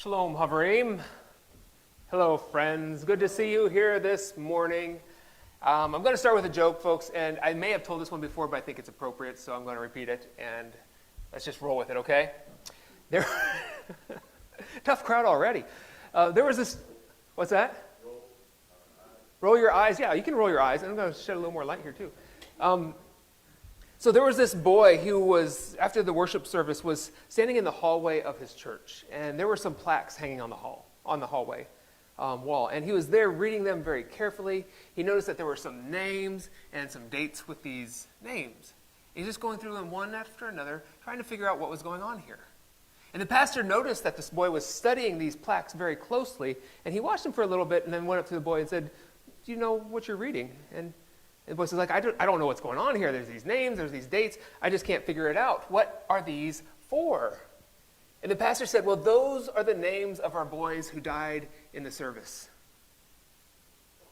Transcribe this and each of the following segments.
Shalom, Havarim. Hello, friends. Good to see you here this morning. I'm going to start with a joke, folks, and I may have told this one before, but I think it's appropriate, so I'm going to repeat it, and let's just roll with it, okay? Tough crowd already. There was this, what's that? Roll your eyes. Yeah, you can roll your eyes, and I'm going to shed a little more light here, too. So there was this boy who was, after the worship service, was standing in the hallway of his church, and there were some plaques hanging on the hallway wall, and he was there reading them very carefully. He noticed that there were some names and some dates with these names. He's just going through them one after another, trying to figure out what was going on here. And the pastor noticed that this boy was studying these plaques very closely, and he watched him for a little bit and then went up to the boy and said, "Do you know what you're reading?" And the boy says, I don't know what's going on here. There's these names, there's these dates. I just can't figure it out. What are these for? And the pastor said, well, those are the names of our boys who died in the service.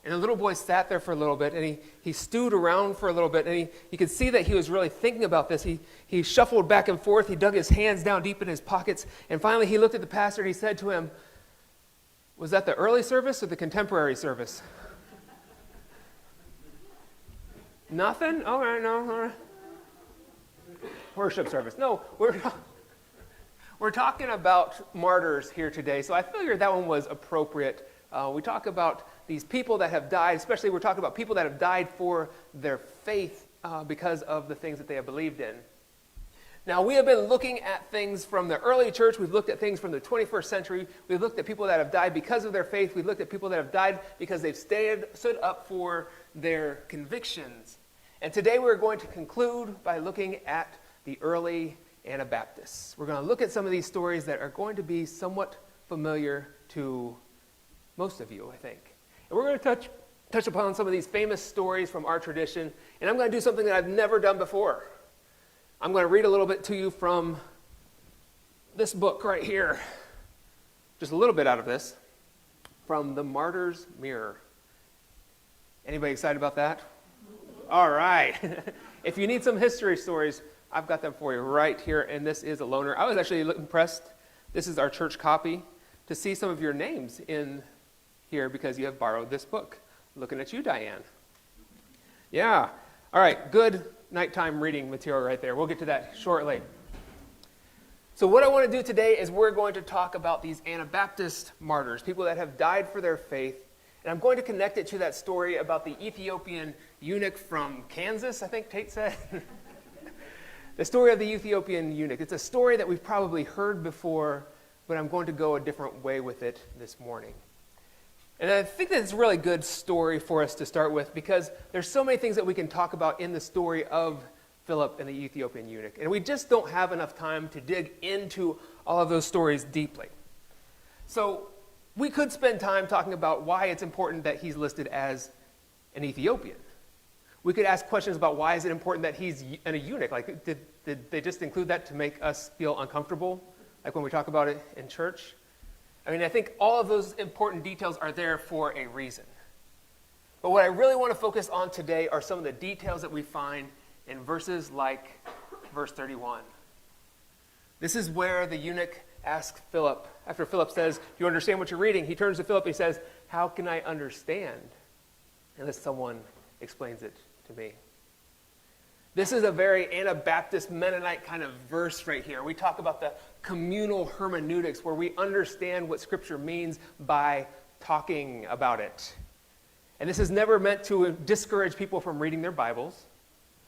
And the little boy sat there for a little bit, and he stewed around for a little bit, and you could see that he was really thinking about this. He shuffled back and forth. He dug his hands down deep in his pockets, and finally he looked at the pastor, and he said to him, "Was that the early service or the contemporary service?" Nothing? All right, no. All right. Worship service. No, we're talking about martyrs here today, so I figured that one was appropriate. We talk about these people that have died, especially we're talking about people that have died for their faith because of the things that they have believed in. Now, we have been looking at things from the early church. We've looked at things from the 21st century. We've looked at people that have died because of their faith. We've looked at people that have died because they've stood up for their convictions. And today we're going to conclude by looking at the early Anabaptists. We're going to look at some of these stories that are going to be somewhat familiar to most of you, I think. And we're going to touch upon some of these famous stories from our tradition. And I'm going to do something that I've never done before. I'm going to read a little bit to you from this book right here. Just a little bit out of this. From The Martyr's Mirror. Anybody excited about that? All right. If you need some history stories, I've got them for you right here, and this is a loaner. I was actually impressed. This is our church copy, to see some of your names in here because you have borrowed this book. Looking at you, Diane. Yeah. All right. Good nighttime reading material right there. We'll get to that shortly. So what I want to do today is we're going to talk about these Anabaptist martyrs, people that have died for their faith. And I'm going to connect it to that story about the Ethiopian eunuch from Kansas, I think Tate said. The story of the Ethiopian eunuch. It's a story that we've probably heard before, but I'm going to go a different way with it this morning. And I think that it's a really good story for us to start with because there's so many things that we can talk about in the story of Philip and the Ethiopian eunuch. And we just don't have enough time to dig into all of those stories deeply. So we could spend time talking about why it's important that he's listed as an Ethiopian. We could ask questions about why is it important that he's a eunuch. Like, did they just include that to make us feel uncomfortable, like when we talk about it in church? I mean, I think all of those important details are there for a reason. But what I really want to focus on today are some of the details that we find in verses like verse 31. This is where the eunuch asks Philip, after Philip says, "Do you understand what you're reading?" He turns to Philip and he says, "How can I understand unless someone explains it to me?" This is a very Anabaptist Mennonite kind of verse right here. We talk about the communal hermeneutics where we understand what Scripture means by talking about it. And this is never meant to discourage people from reading their Bibles.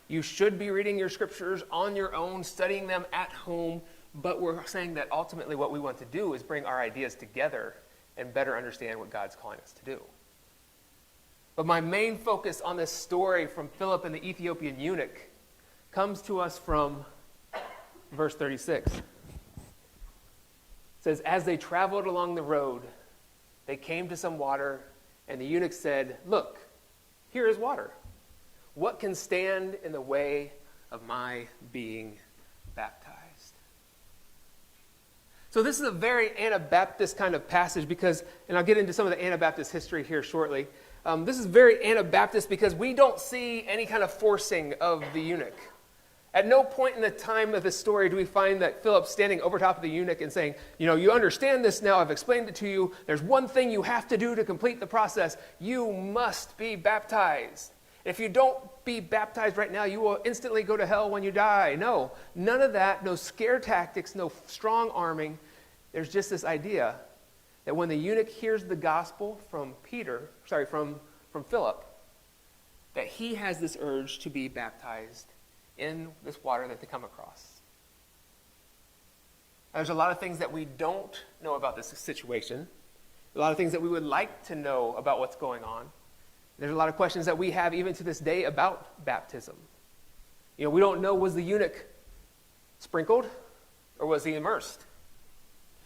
You should be reading your Scriptures on your own, studying them at home, but we're saying that ultimately what we want to do is bring our ideas together and better understand what God's calling us to do. But my main focus on this story from Philip and the Ethiopian eunuch comes to us from verse 36. It says, "As they traveled along the road, they came to some water, and the eunuch said, 'Look, here is water. What can stand in the way of my being baptized?'" So this is a very Anabaptist kind of passage because, and I'll get into some of the Anabaptist history here shortly. This is very Anabaptist because we don't see any kind of forcing of the eunuch. At no point in the time of this story do we find that Philip standing over top of the eunuch and saying, you understand this now, I've explained it to you. There's one thing you have to do to complete the process. You must be baptized. If you don't be baptized right now, you will instantly go to hell when you die. No, none of that, no scare tactics, no strong arming. There's just this idea that when the eunuch hears the gospel from Philip, that he has this urge to be baptized in this water that they come across. There's a lot of things that we don't know about this situation, a lot of things that we would like to know about what's going on. There's a lot of questions that we have even to this day about baptism. We don't know, was the eunuch sprinkled or was he immersed?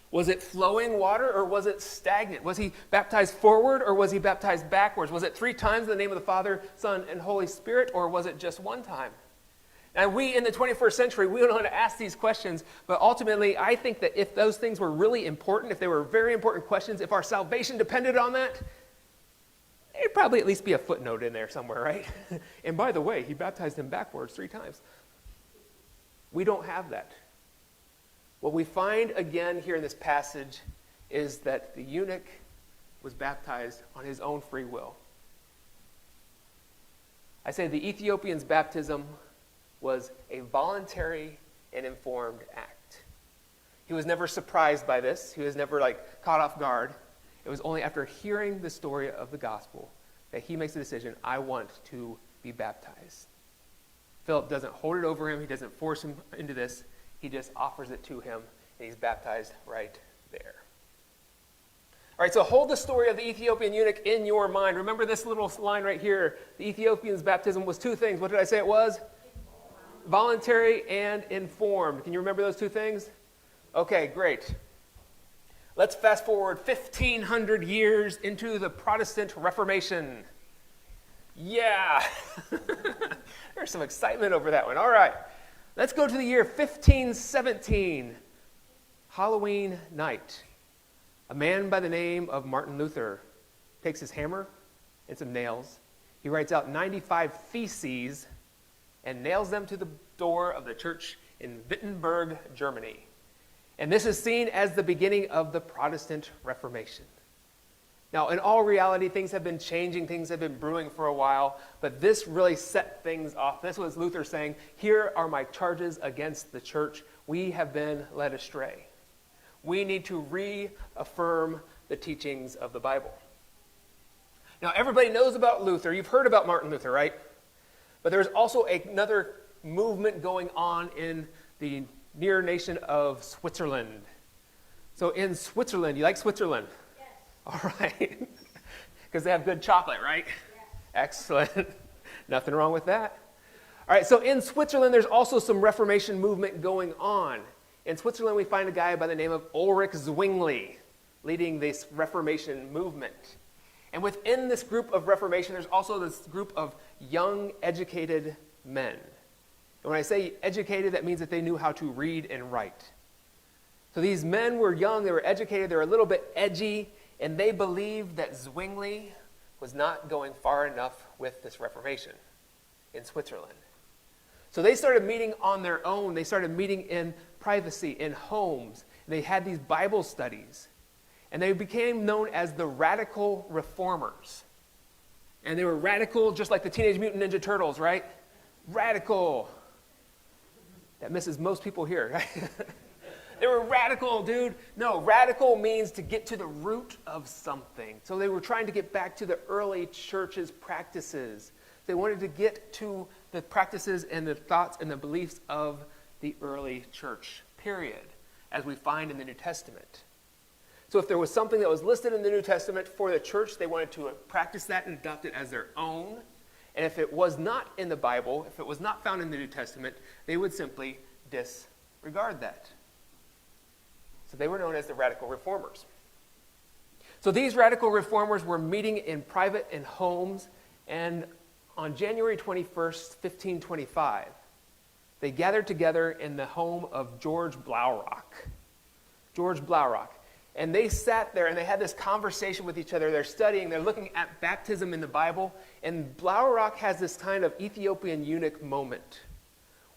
Was it flowing water or was it stagnant? Was he baptized forward or was he baptized backwards? Was it 3 times in the name of the Father, Son, and Holy Spirit, or was it just 1 time? And we, in the 21st century, we don't know how to ask these questions, but ultimately, I think that if those things were really important, if they were very important questions, if our salvation depended on that, there'd probably at least be a footnote in there somewhere, right? And by the way, he baptized him backwards 3 times. We don't have that. What we find again here in this passage is that the eunuch was baptized on his own free will. I say the Ethiopian's baptism was a voluntary and informed act. He was never surprised by this. He was never caught off guard. It was only after hearing the story of the gospel that he makes the decision, I want to be baptized. Philip doesn't hold it over him. He doesn't force him into this. He just offers it to him, and he's baptized right there. All right, so hold the story of the Ethiopian eunuch in your mind. Remember this little line right here. The Ethiopian's baptism was 2 things. What did I say it was? Voluntary and informed. Can you remember those 2 things? Okay, great. Let's fast forward 1,500 years into the Protestant Reformation. Yeah. There's some excitement over that one. All right. Let's go to the year 1517. Halloween night. A man by the name of Martin Luther takes his hammer and some nails. He writes out 95 theses and nails them to the door of the church in Wittenberg, Germany. And this is seen as the beginning of the Protestant Reformation. Now, in all reality, things have been changing, things have been brewing for a while, but this really set things off. This was Luther saying, here are my charges against the church. We have been led astray. We need to reaffirm the teachings of the Bible. Now, everybody knows about Luther. You've heard about Martin Luther, right? But there's also another movement going on in the near nation of Switzerland. So in Switzerland, you like Switzerland? Yes. All right. Because they have good chocolate, right? Yes. Excellent. Nothing wrong with that. All right, so in Switzerland, there's also some Reformation movement going on. In Switzerland, we find a guy by the name of Ulrich Zwingli leading this Reformation movement. And within this group of Reformation, there's also this group of young, educated men. And when I say educated, that means that they knew how to read and write. So these men were young, they were educated, they were a little bit edgy, and they believed that Zwingli was not going far enough with this Reformation in Switzerland. So they started meeting on their own. They started meeting in privacy, in homes. They had these Bible studies. And they became known as the Radical Reformers. And they were radical just like the Teenage Mutant Ninja Turtles, right? Radical. That misses most people here, right? They were radical, dude. No, radical means to get to the root of something. So they were trying to get back to the early church's practices. They wanted to get to the practices and the thoughts and the beliefs of the early church, period, as we find in the New Testament. So if there was something that was listed in the New Testament for the church, they wanted to practice that and adopt it as their own. And if it was not in the Bible, if it was not found in the New Testament, they would simply disregard that. So they were known as the Radical Reformers. So these Radical Reformers were meeting in private in homes, and on January 21st, 1525, they gathered together in the home of George Blaurock. George Blaurock. And they sat there and they had this conversation with each other. They're studying, they're looking at baptism in the Bible. And Blaurock has this kind of Ethiopian eunuch moment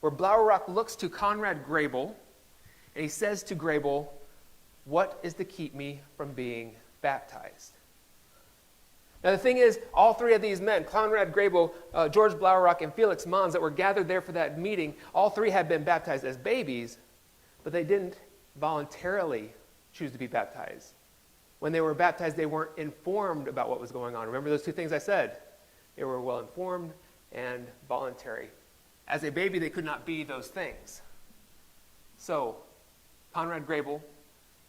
where Blaurock looks to Conrad Grebel, and he says to Grebel, "What is to keep me from being baptized?" Now the thing is, all three of these men, Conrad Grebel, George Blaurock, and Felix Mons, that were gathered there for that meeting, all three had been baptized as babies, but they didn't voluntarily choose to be baptized. When they were baptized, they weren't informed about what was going on. Remember those two things I said? They were well informed and voluntary. As a baby, they could not be those things. So, Conrad Grebel,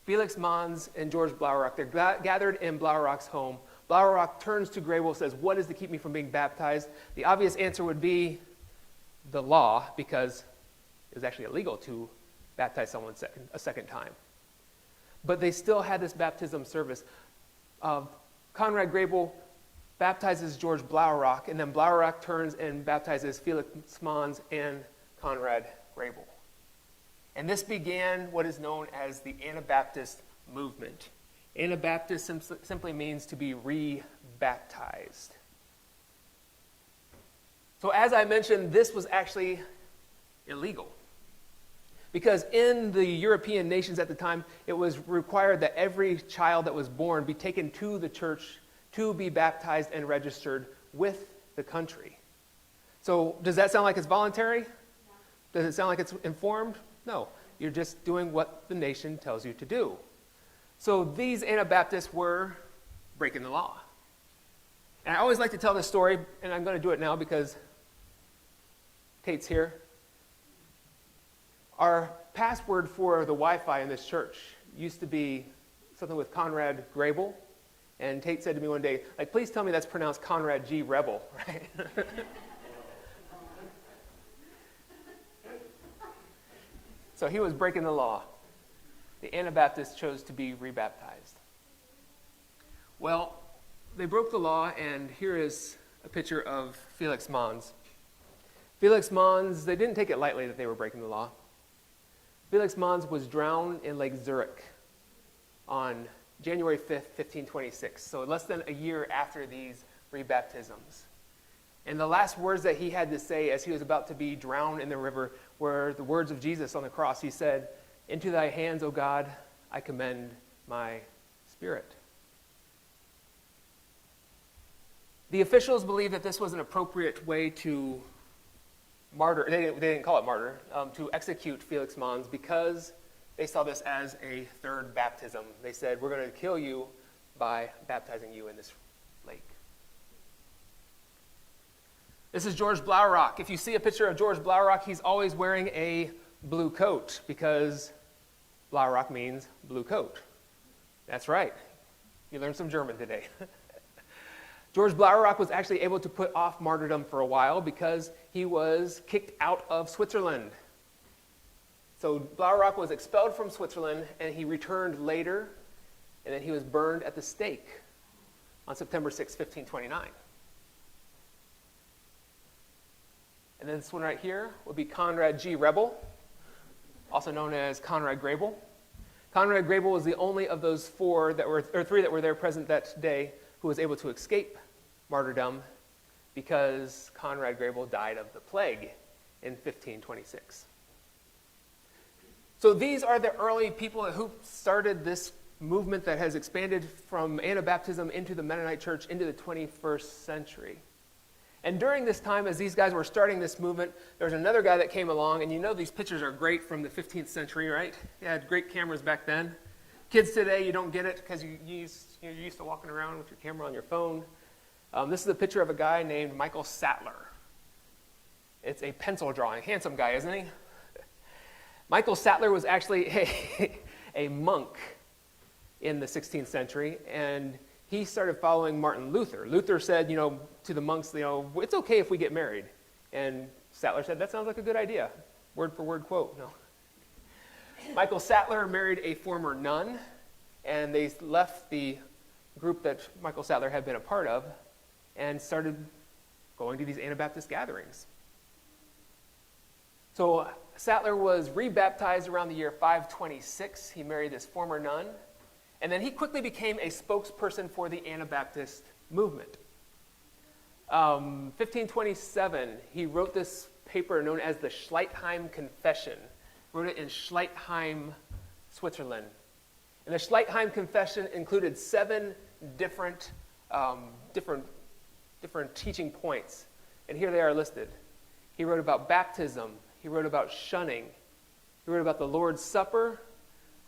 Felix Mons, and George Blaurock, they're gathered in Blaurock's home. Blaurock turns to Grebel and says, "What is to keep me from being baptized?" The obvious answer would be the law, because it was actually illegal to baptize someone a second time. But they still had this baptism service. Conrad Grebel baptizes George Blaurock, and then Blaurock turns and baptizes Felix Mons and Conrad Grebel. And this began what is known as the Anabaptist movement. Anabaptist simply means to be re-baptized. So as I mentioned, this was actually illegal. Because in the European nations at the time, it was required that every child that was born be taken to the church to be baptized and registered with the country. So does that sound like it's voluntary? No. Does it sound like it's informed? No. You're just doing what the nation tells you to do. So these Anabaptists were breaking the law. And I always like to tell this story, and I'm going to do it now because Tate's here. Our password for the Wi-Fi in this church used to be something with Conrad Grebel. And Tate said to me one day, like, "Please tell me that's pronounced Conrad G. Rebel," right? So he was breaking the law. The Anabaptists chose to be rebaptized. Well, they broke the law, and here is a picture of Felix Mons. Felix Mons, they didn't take it lightly that they were breaking the law. Felix Mons was drowned in Lake Zurich on January 5th, 1526, so less than a year after these rebaptisms. And the last words that he had to say as he was about to be drowned in the river were the words of Jesus on the cross. He said, "Into thy hands, O God, I commend my spirit." The officials believed that this was an appropriate way to martyr, they didn't call it martyr, to execute Felix Mons because they saw this as a third baptism. They said, "We're going to kill you by baptizing you in this lake." This is George Blaurock. If you see a picture of George Blaurock, he's always wearing a blue coat because Blaurock means blue coat. That's right. You learned some German today. George Blaurock was actually able to put off martyrdom for a while because he was kicked out of Switzerland. So Blaurock was expelled from Switzerland, and he returned later, and then he was burned at the stake on September 6, 1529. And then this one right here will be Conrad G. Rebel, also known as Conrad Grebel. Conrad Grebel was the only of those three that were there present that day who was able to escape martyrdom because Conrad Grebel died of the plague in 1526. So these are the early people who started this movement that has expanded from Anabaptism into the Mennonite Church into the 21st century. And during this time, as these guys were starting this movement, there was another guy that came along, and you know these pictures are great from the 15th century, right? They had great cameras back then. Kids today, you don't get it because you're used to walking around with your camera on your phone. This is a picture of a guy named Michael Sattler. It's a pencil drawing. Handsome guy, isn't he? Michael Sattler was actually a monk in the 16th century, and he started following Martin Luther. Luther said, to the monks, it's okay if we get married. And Sattler said, that sounds like a good idea. Word for word quote. No. Michael Sattler married a former nun, and they left the group that Michael Sattler had been a part of and started going to these Anabaptist gatherings. So Sattler was rebaptized around the year 526. He married this former nun, and then he quickly became a spokesperson for the Anabaptist movement. 1527, he wrote this paper known as the Schleitheim Confession. He wrote it in Schleitheim, Switzerland. And the Schleitheim Confession included 7 different teaching points. And here they are listed. He wrote about baptism. He wrote about shunning. He wrote about the Lord's Supper,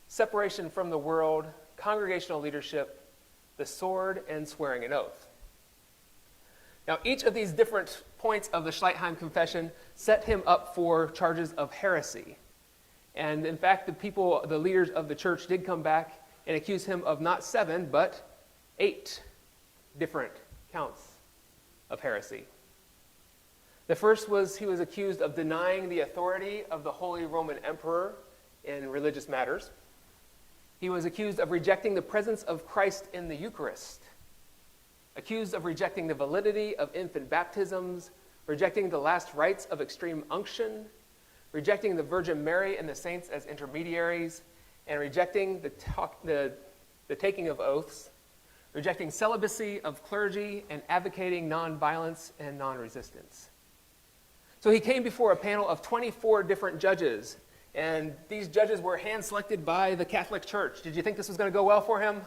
separation from the world, congregational leadership, the sword, and swearing an oath. Now, each of these different points of the Schleitheim Confession set him up for charges of heresy. And in fact, the leaders of the church did come back and accuse him of not 7, but 8 different counts of heresy. The first was he was accused of denying the authority of the Holy Roman Emperor in religious matters. He was accused of rejecting the presence of Christ in the Eucharist, accused of rejecting the validity of infant baptisms, rejecting the last rites of extreme unction, rejecting the Virgin Mary and the saints as intermediaries, and rejecting the taking of oaths, rejecting celibacy of clergy, and advocating nonviolence and non-resistance. So he came before a panel of 24 different judges, and these judges were hand-selected by the Catholic Church. Did you think this was going to go well for him?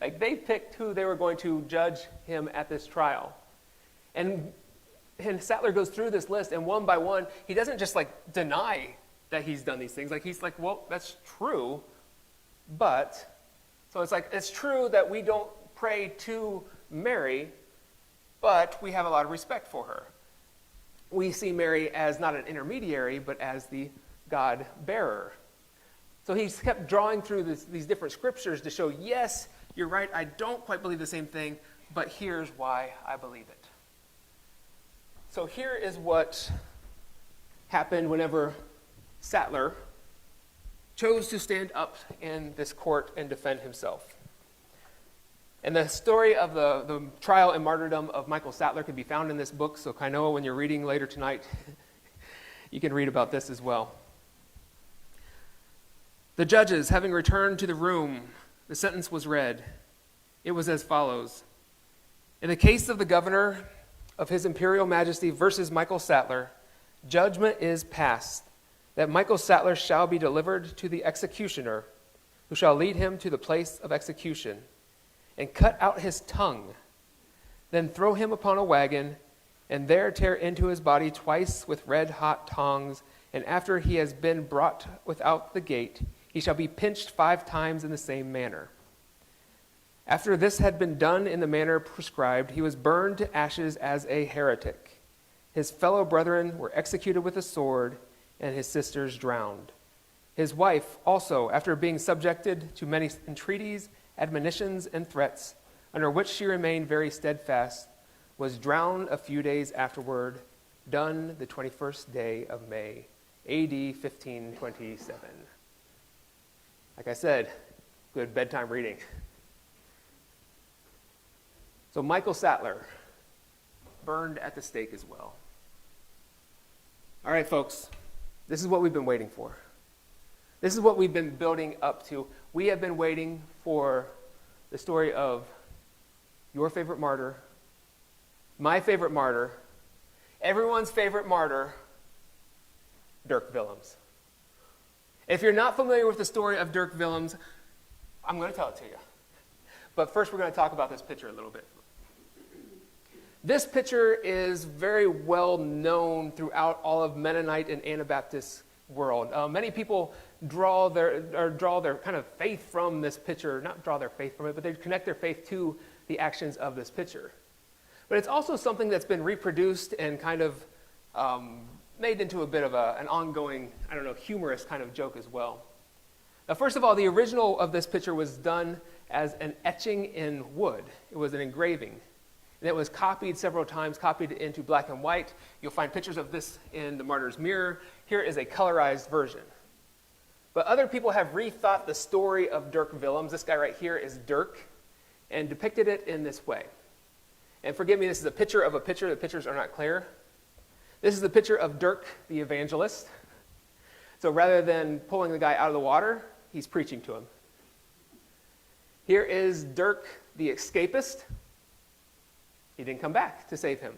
Like, they picked who they were going to judge him at this trial. And Sattler goes through this list, and one by one, he doesn't just deny that he's done these things. He's like, well, that's true, but... So it's true that we don't pray to Mary, but we have a lot of respect for her. We see Mary as not an intermediary, but as the God-bearer. So he's kept drawing through these different scriptures to show, yes, you're right, I don't quite believe the same thing, but here's why I believe it. So here is what happened whenever Sattler chose to stand up in this court and defend himself. And the story of the trial and martyrdom of Michael Sattler can be found in this book, so Kainoa, when you're reading later tonight, you can read about this as well. The judges, having returned to the room, the sentence was read. It was as follows. In the case of the governor of His Imperial Majesty versus Michael Sattler, judgment is passed that Michael Sattler shall be delivered to the executioner, who shall lead him to the place of execution, and cut out his tongue, then throw him upon a wagon, and there tear into his body twice with red-hot tongs, and after he has been brought without the gate, he shall be pinched 5 times in the same manner. After this had been done in the manner prescribed, he was burned to ashes as a heretic. His fellow brethren were executed with a sword, and his sisters drowned. His wife also, after being subjected to many entreaties, admonitions, and threats, under which she remained very steadfast, was drowned a few days afterward, done the 21st day of May, A.D. 1527. Like I said, good bedtime reading. So Michael Sattler, burned at the stake as well. All right, folks, this is what we've been waiting for. This is what we've been building up to. We have been waiting for the story of your favorite martyr, my favorite martyr, everyone's favorite martyr, Dirk Willems. If you're not familiar with the story of Dirk Willems, I'm going to tell it to you. But first, we're going to talk about this picture a little bit. This picture is very well known throughout all of Mennonite and Anabaptist world. Many people draw their kind of faith from this picture, not draw their faith from it, but they connect their faith to the actions of this picture. But it's also something that's been reproduced and kind of made into a bit of an ongoing, humorous kind of joke as well. Now, first of all, the original of this picture was done as an etching in wood. It was an engraving. And it was copied several times, copied into black and white. You'll find pictures of this in the Martyr's Mirror. Here is a colorized version. But other people have rethought the story of Dirk Willems. This guy right here is Dirk, and depicted it in this way. And forgive me, this is a picture of a picture. The pictures are not clear. This is the picture of Dirk the evangelist. So rather than pulling the guy out of the water, he's preaching to him. Here is Dirk the escapist. He didn't come back to save him.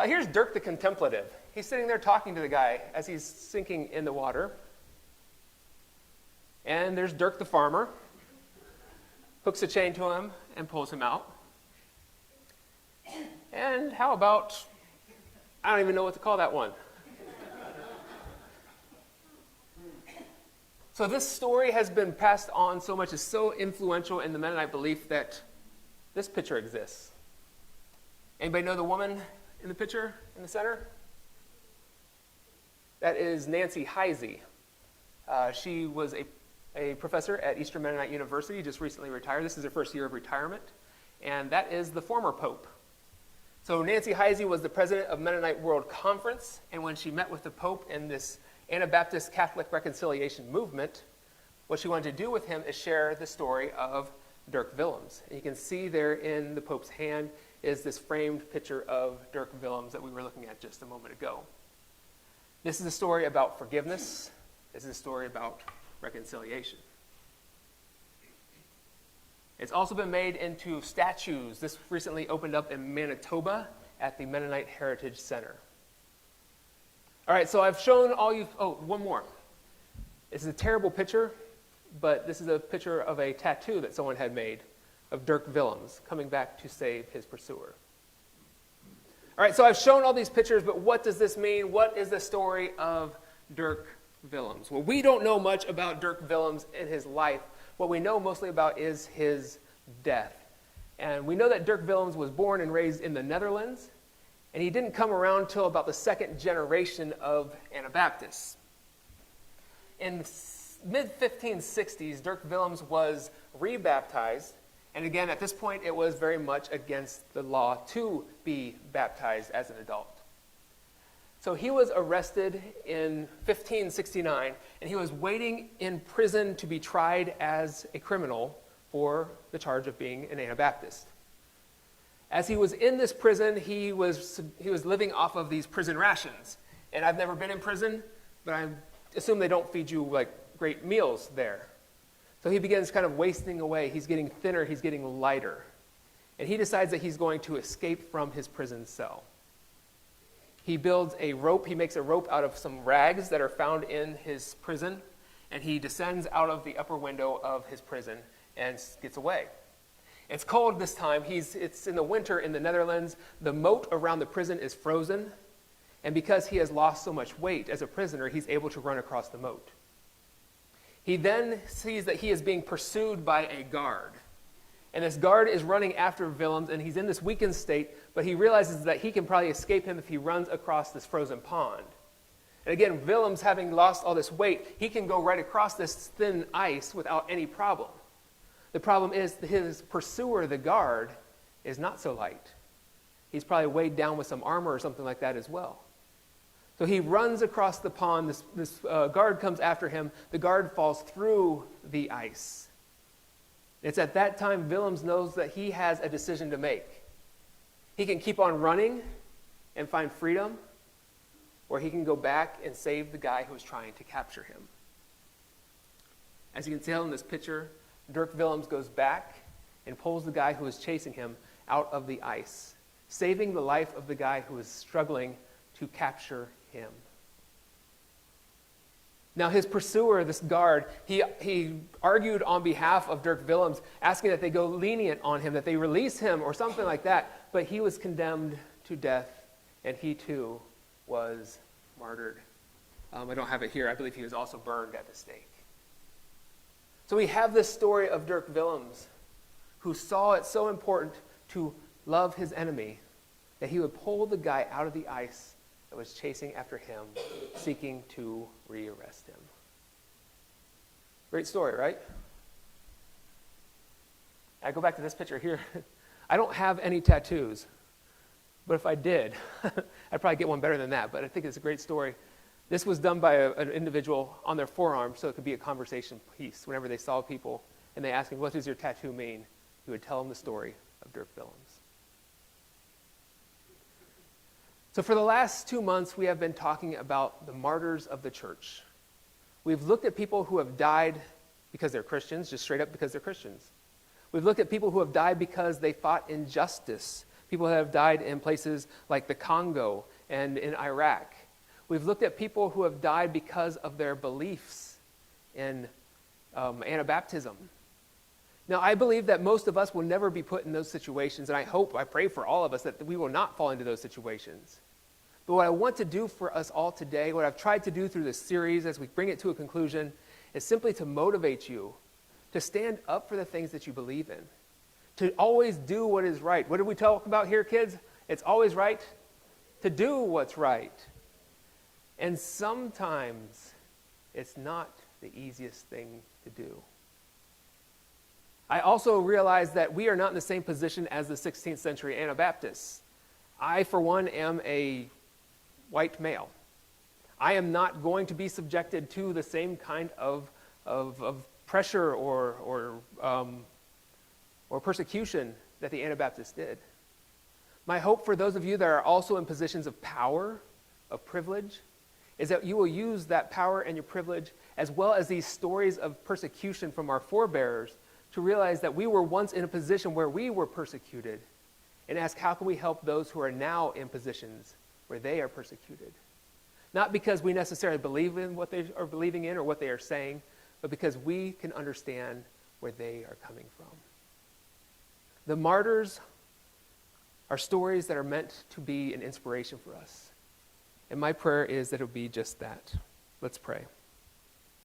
Here's Dirk the Contemplative. He's sitting there talking to the guy as he's sinking in the water. And there's Dirk the farmer. Hooks a chain to him and pulls him out. And how about, I don't even know what to call that one. So this story has been passed on so much, it's so influential in the Mennonite belief that this picture exists. Anybody know the woman in the picture in the center? That is Nancy Heisey. She was a professor at Eastern Mennonite University, just recently retired. This is her first year of retirement. And that is the former pope. So Nancy Heisey was the president of Mennonite World Conference, and when she met with the pope in this Anabaptist Catholic reconciliation movement, what she wanted to do with him is share the story of Dirk Willems. And you can see there in the pope's hand is this framed picture of Dirk Willems that we were looking at just a moment ago. This is a story about forgiveness. This is a story about reconciliation. It's also been made into statues. This recently opened up in Manitoba at the Mennonite Heritage Center. All right, so I've shown all you. Oh, one more. This is a terrible picture, but this is a picture of a tattoo that someone had made of Dirk Willems coming back to save his pursuer. All right, so I've shown all these pictures, but what does this mean? What is the story of Dirk Willems? Well, we don't know much about Dirk Willems in his life. What we know mostly about is his death. And we know that Dirk Willems was born and raised in the Netherlands, and he didn't come around till about the second generation of Anabaptists. In the mid-1560s, Dirk Willems was rebaptized, and again, at this point, it was very much against the law to be baptized as an adult. So he was arrested in 1569, and he was waiting in prison to be tried as a criminal for the charge of being an Anabaptist. As he was in this prison, he was living off of these prison rations. And I've never been in prison, but I assume they don't feed you like great meals there. So he begins kind of wasting away. He's getting thinner, he's getting lighter. And he decides that he's going to escape from his prison cell. He builds a rope. He makes a rope out of some rags that are found in his prison, and he descends out of the upper window of his prison and gets away. It's cold this time. It's in the winter in the Netherlands. The moat around the prison is frozen, and because he has lost so much weight as a prisoner, he's able to run across the moat. He then sees that he is being pursued by a guard. And this guard is running after Willems, and he's in this weakened state, but he realizes that he can probably escape him if he runs across this frozen pond. And again, Willems, having lost all this weight, he can go right across this thin ice without any problem. The problem is his pursuer, the guard, is not so light. He's probably weighed down with some armor or something like that as well. So he runs across the pond. This guard comes after him. The guard falls through the ice. It's at that time Willems knows that he has a decision to make. He can keep on running and find freedom, or he can go back and save the guy who is trying to capture him. As you can tell in this picture, Dirk Willems goes back and pulls the guy who is chasing him out of the ice, saving the life of the guy who is struggling to capture him. Now his pursuer, this guard, he argued on behalf of Dirk Willems, asking that they go lenient on him, that they release him or something like that, but he was condemned to death, and he too was martyred. I don't have it here. I believe he was also burned at the stake. So we have this story of Dirk Willems, who saw it so important to love his enemy that he would pull the guy out of the ice that was chasing after him, seeking to rearrest him. Great story, right? I go back to this picture here. I don't have any tattoos, but if I did, I'd probably get one better than that, but I think it's a great story. This was done by an individual on their forearm, so it could be a conversation piece. Whenever they saw people and they asked him, "What does your tattoo mean?" he would tell them the story of Dirk Willems. So for the last 2 months, we have been talking about the martyrs of the church. We've looked at people who have died because they're Christians, just straight up because they're Christians. We've looked at people who have died because they fought injustice, people that have died in places like the Congo and in Iraq. We've looked at people who have died because of their beliefs in Anabaptism. Now, I believe that most of us will never be put in those situations, and I pray for all of us that we will not fall into those situations. But what I want to do for us all today, what I've tried to do through this series as we bring it to a conclusion, is simply to motivate you to stand up for the things that you believe in, to always do what is right. What did we talk about here, kids? It's always right to do what's right. And sometimes it's not the easiest thing to do. I also realize that we are not in the same position as the 16th century Anabaptists. I, for one, am a white male. I am not going to be subjected to the same kind of pressure or persecution that the Anabaptists did. My hope for those of you that are also in positions of power, of privilege, is that you will use that power and your privilege, as well as these stories of persecution from our forebears, to realize that we were once in a position where we were persecuted, and ask, how can we help those who are now in positions where they are persecuted? Not because we necessarily believe in what they are believing in or what they are saying, but because we can understand where they are coming from. The martyrs are stories that are meant to be an inspiration for us. And my prayer is that it will be just that. Let's pray.